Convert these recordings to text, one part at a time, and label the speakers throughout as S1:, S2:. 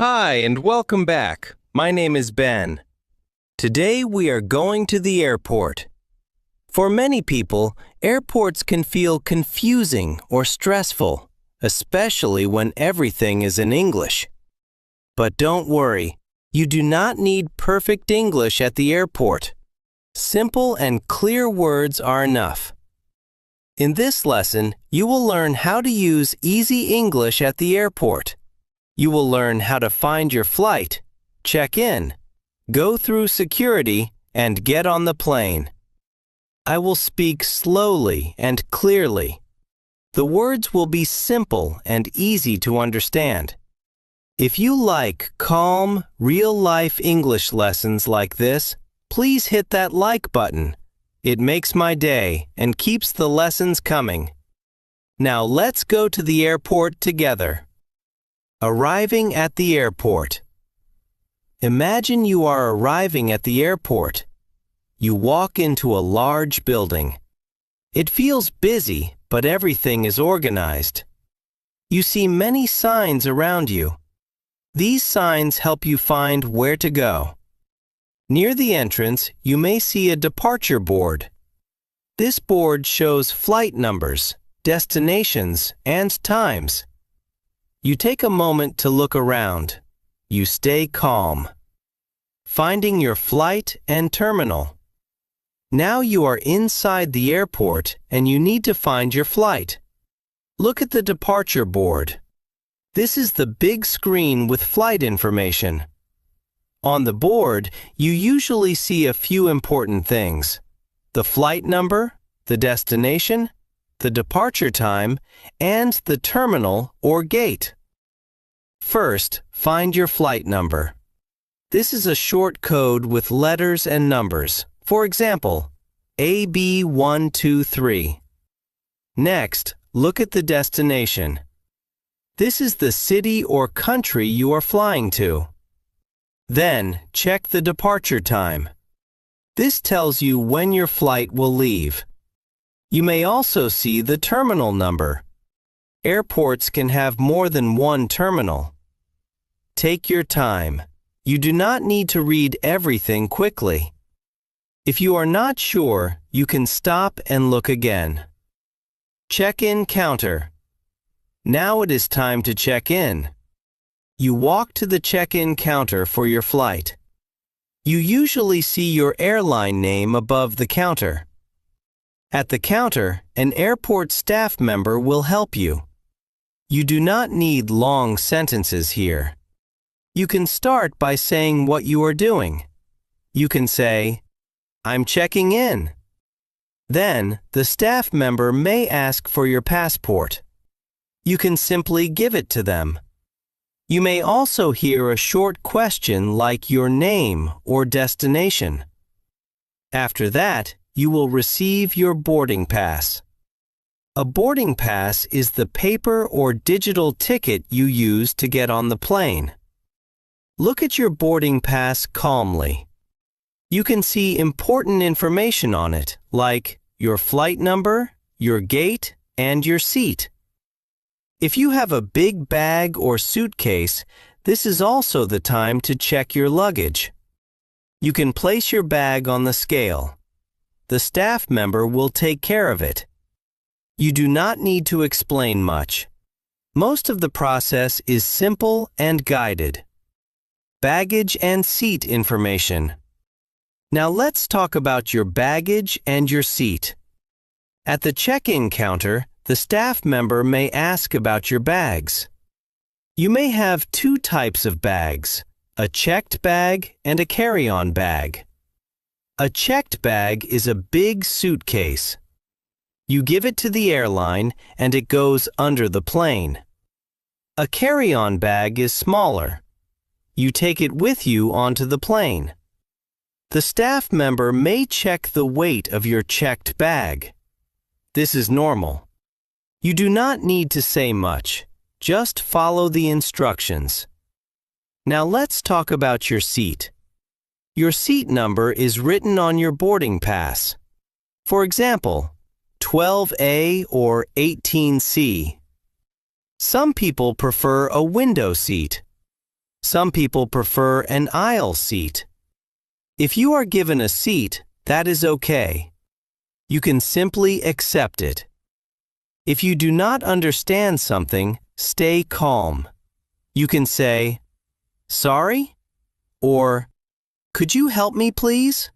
S1: Hi, and welcome back. My name is Ben. Today we are going to the airport. For many people, airports can feel confusing or stressful, especially when everything is in English. But don't worry, you do not need perfect English at the airport. Simple and clear words are enough. In this lesson, you will learn how to use easy English at the airport. You will learn how to find your flight, check in, go through security, and get on the plane. I will speak slowly and clearly. The words will be simple and easy to understand. If you like calm, real-life English lessons like this, please hit that like button. It makes my day and keeps the lessons coming. Now let's go to the airport together. Arriving at the airport. Imagine you are arriving at the airport. You walk into a large building. It feels busy, but everything is organized. You see many signs around you. These signs help you find where to go. Near the entrance, you may see a departure board. This board shows flight numbers, destinations, and times. You take a moment to look around. You stay calm. Finding your flight and terminal. Now you are inside the airport and you need to find your flight. Look at the departure board. This is the big screen with flight information. On the board, you usually see a few important things: the flight number, the destination, the departure time, and the terminal or gate. First, find your flight number. This is a short code with letters and numbers. For example, AB123. Next, look at the destination. This is the city or country you are flying to. Then, check the departure time. This tells you when your flight will leave. You may also see the terminal number. Airports can have more than one terminal. Take your time. You do not need to read everything quickly. If you are not sure, you can stop and look again. Check-in counter. Now it is time to check in. You walk to the check-in counter for your flight. You usually see your airline name above the counter. At the counter, an airport staff member will help you. You do not need long sentences here. You can start by saying what you are doing. You can say, "I'm checking in." Then, the staff member may ask for your passport. You can simply give it to them. You may also hear a short question like your name or destination. After that, you will receive your boarding pass. A boarding pass is the paper or digital ticket you use to get on the plane. Look at your boarding pass calmly. You can see important information on it, like your flight number, your gate, and your seat. If you have a big bag or suitcase, this is also the time to check your luggage. You can place your bag on the scale. The staff member will take care of it. You do not need to explain much. Most of the process is simple and guided. Baggage and seat information. Now let's talk about your baggage and your seat. At the check-in counter, the staff member may ask about your bags. You may have two types of bags, a checked bag and a carry-on bag. A checked bag is a big suitcase. You give it to the airline and it goes under the plane. A carry-on bag is smaller. You take it with you onto the plane. The staff member may check the weight of your checked bag. This is normal. You do not need to say much. Just follow the instructions. Now let's talk about your seat. Your seat number is written on your boarding pass. For example, 12A or 18C. Some people prefer a window seat. Some people prefer an aisle seat. If you are given a seat, that is okay. You can simply accept it. If you do not understand something, stay calm. You can say, "Sorry?" or "Could you help me, please?"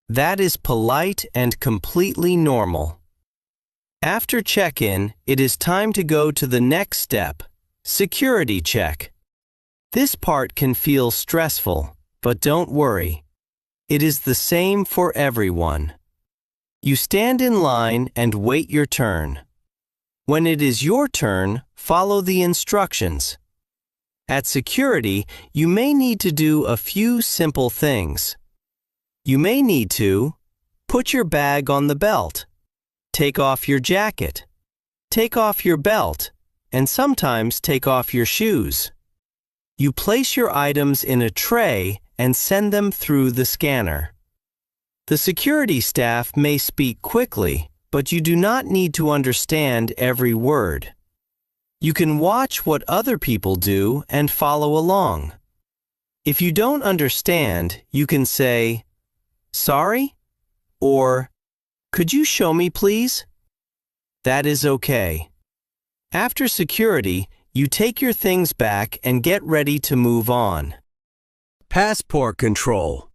S1: That is polite and completely normal. After check-in, it is time to go to the next step, security check. This part can feel stressful, but don't worry. It is the same for everyone. You stand in line and wait your turn. When it is your turn, follow the instructions. At security, you may need to do a few simple things. You may need to put your bag on the belt, take off your jacket, take off your belt, and sometimes take off your shoes. You place your items in a tray and send them through the scanner. The security staff may speak quickly, but you do not need to understand every word. You can watch what other people do and follow along. If you don't understand, you can say, "Sorry?" or "Could you show me, please?" That is okay. After security, you take your things back and get ready to move on. Passport control.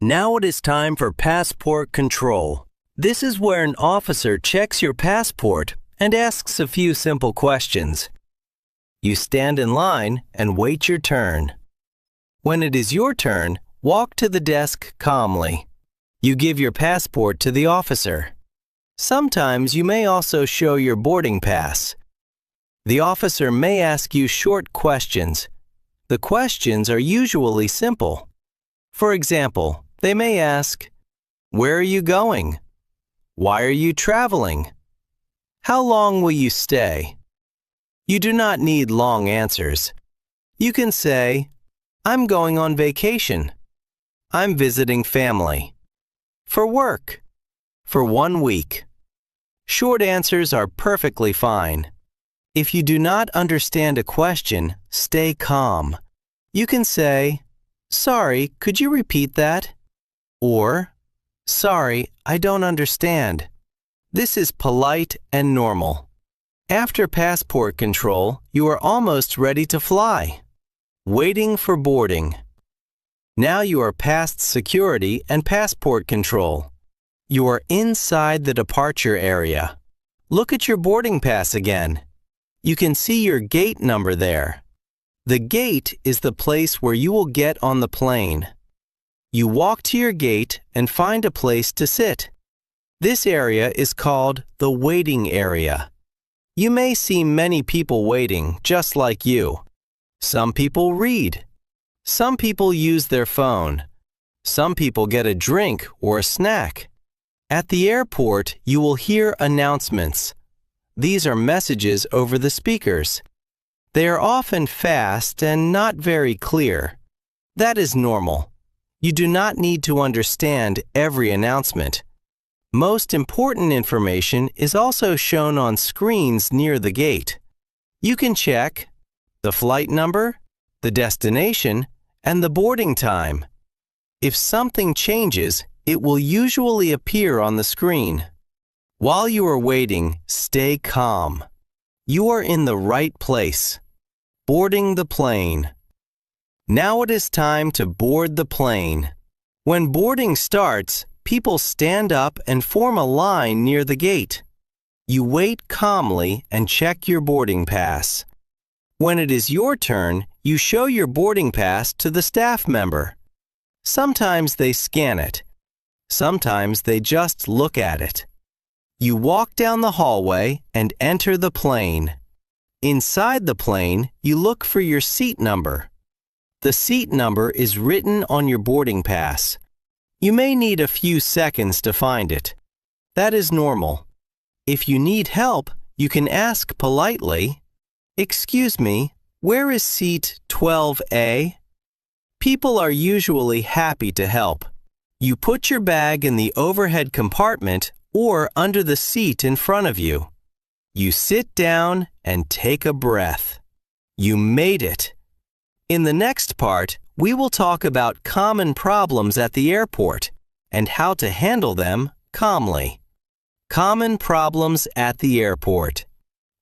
S1: Now it is time for passport control. This is where an officer checks your passport and asks a few simple questions. You stand in line and wait your turn. When it is your turn, walk to the desk calmly. You give your passport to the officer. Sometimes you may also show your boarding pass. The officer may ask you short questions. The questions are usually simple. For example, they may ask, "Where are you going? Why are you traveling? How long will you stay?" You do not need long answers. You can say, "I'm going on vacation. I'm visiting family. For work. For 1 week." Short answers are perfectly fine. If you do not understand a question, stay calm. You can say, "Sorry, could you repeat that?" Or, "Sorry, I don't understand." This is polite and normal. After passport control, you are almost ready to fly. Waiting for boarding. Now you are past security and passport control. You are inside the departure area. Look at your boarding pass again. You can see your gate number there. The gate is the place where you will get on the plane. You walk to your gate and find a place to sit. This area is called the waiting area. You may see many people waiting just like you. Some people read. Some people use their phone. Some people get a drink or a snack. At the airport, you will hear announcements. These are messages over the speakers. They are often fast and not very clear. That is normal. You do not need to understand every announcement. Most important information is also shown on screens near the gate. You can check the flight number, the destination, and the boarding time. If something changes, it will usually appear on the screen. While you are waiting, stay calm. You are in the right place. Boarding the plane. Now it is time to board the plane. When boarding starts, people stand up and form a line near the gate. You wait calmly and check your boarding pass. When it is your turn, you show your boarding pass to the staff member. Sometimes they scan it. Sometimes they just look at it. You walk down the hallway and enter the plane. Inside the plane, you look for your seat number. The seat number is written on your boarding pass. You may need a few seconds to find it. That is normal. If you need help, you can ask politely, "Excuse me, where is seat 12A?" People are usually happy to help. You put your bag in the overhead compartment or under the seat in front of you. You sit down and take a breath. You made it. In the next part, we will talk about common problems at the airport and how to handle them calmly. Common problems at the airport.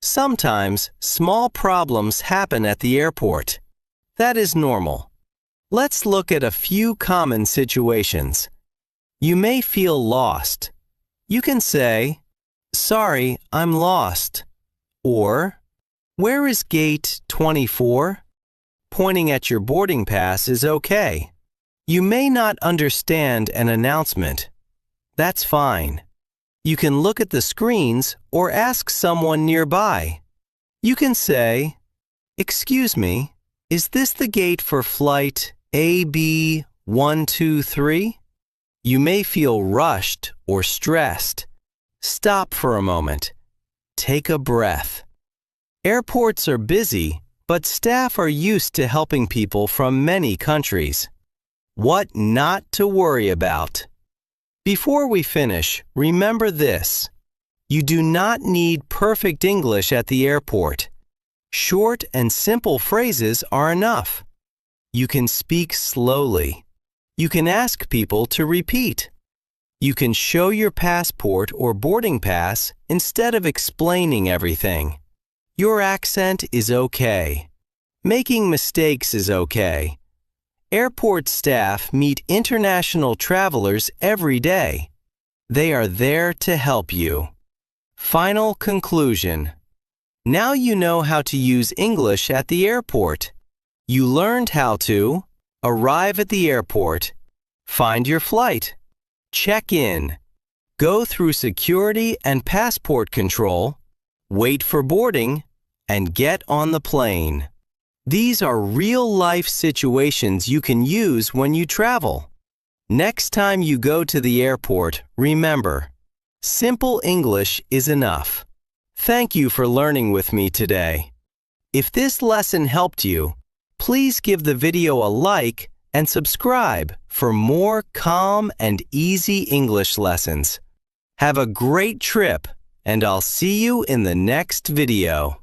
S1: Sometimes small problems happen at the airport. That is normal. Let's look at a few common situations. You may feel lost. You can say, "Sorry, I'm lost." Or, "Where is gate 24?" Pointing at your boarding pass is okay. You may not understand an announcement. That's fine. You can look at the screens or ask someone nearby. You can say, "Excuse me, is this the gate for flight AB123? You may feel rushed or stressed. Stop for a moment. Take a breath. Airports are busy, but staff are used to helping people from many countries. What not to worry about. Before we finish, remember this. You do not need perfect English at the airport. Short and simple phrases are enough. You can speak slowly. You can ask people to repeat. You can show your passport or boarding pass instead of explaining everything. Your accent is okay. Making mistakes is okay. Airport staff meet international travelers every day. They are there to help you. Final conclusion. Now you know how to use English at the airport. You learned how to arrive at the airport, find your flight, check in, go through security and passport control, wait for boarding, and get on the plane. These are real-life situations you can use when you travel. Next time you go to the airport, remember, simple English is enough. Thank you for learning with me today. If this lesson helped you, please give the video a like and subscribe for more calm and easy English lessons. Have a great trip, and I'll see you in the next video.